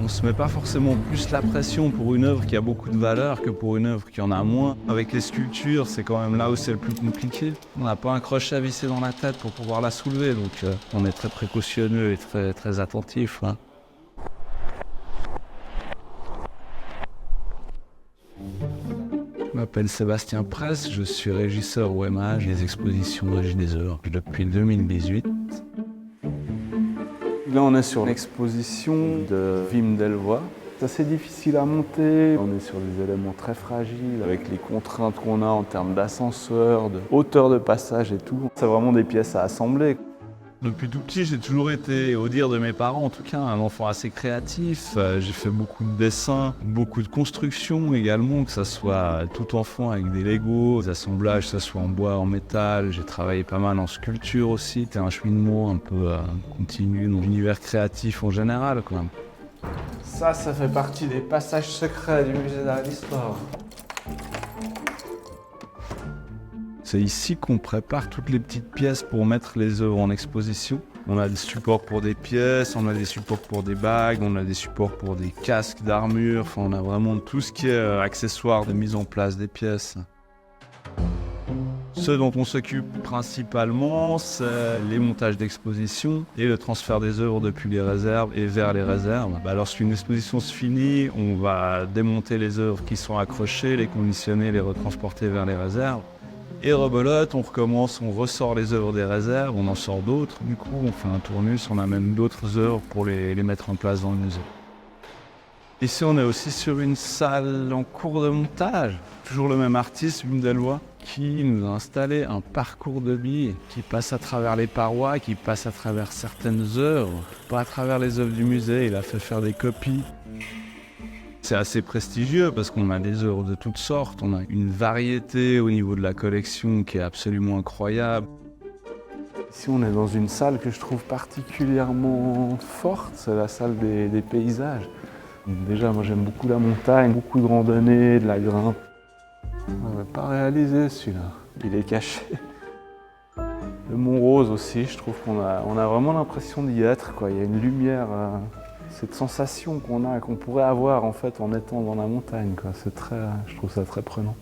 On se met pas forcément plus la pression pour une œuvre qui a beaucoup de valeur que pour une œuvre qui en a moins. Avec les sculptures, c'est quand même là où c'est le plus compliqué. On n'a pas un crochet à visser dans la tête pour pouvoir la soulever, donc on est très précautionneux et très attentif. Hein. Je m'appelle Sébastien Presse, je suis régisseur au MH des expositions de Régie des œuvres depuis 2018. Là, on est sur l'exposition de Wim Delvoye. C'est assez difficile à monter, on est sur des éléments très fragiles avec les contraintes qu'on a en termes d'ascenseur, de hauteur de passage et tout. C'est vraiment des pièces à assembler. Depuis tout petit, j'ai toujours été, au dire de mes parents en tout cas, un enfant assez créatif. J'ai fait beaucoup de dessins, beaucoup de constructions également, que ce soit tout enfant avec des Legos, des assemblages, que ce soit en bois, en métal. J'ai travaillé pas mal en sculpture aussi. C'était un cheminement un peu continu dans l'univers créatif en général, quoi. Ça fait partie des passages secrets du musée d'art et d'histoire. C'est ici qu'on prépare toutes les petites pièces pour mettre les œuvres en exposition. On a des supports pour des pièces, on a des supports pour des bagues, on a des supports pour des casques d'armure. Enfin, on a vraiment tout ce qui est accessoire de mise en place des pièces. Ce dont on s'occupe principalement, c'est les montages d'exposition et le transfert des œuvres depuis les réserves et vers les réserves. Lorsqu'une exposition se finit, on va démonter les œuvres qui sont accrochées, les conditionner, les retransporter vers les réserves. Et rebelote, on recommence, on ressort les œuvres des réserves, on en sort d'autres. Du coup, on fait un tournus, on amène d'autres œuvres pour les mettre en place dans le musée. Ici, on est aussi sur une salle en cours de montage. Toujours le même artiste, Wim Delvoye, qui nous a installé un parcours de billes qui passe à travers les parois, qui passe à travers certaines œuvres, pas à travers les œuvres du musée. Il a fait faire des copies. C'est assez prestigieux parce qu'on a des œuvres de toutes sortes, on a une variété au niveau de la collection qui est absolument incroyable. Ici on est dans une salle que je trouve particulièrement forte, c'est la salle des paysages. Déjà moi j'aime beaucoup la montagne, beaucoup de randonnées, de la grimpe. On n'avait pas réalisé celui-là, il est caché. Le Mont Rose aussi, je trouve qu'on a vraiment l'impression d'y être, quoi. Il y a une lumière... cette sensation qu'on pourrait avoir en fait en étant dans la montagne, quoi. Je trouve ça très prenant.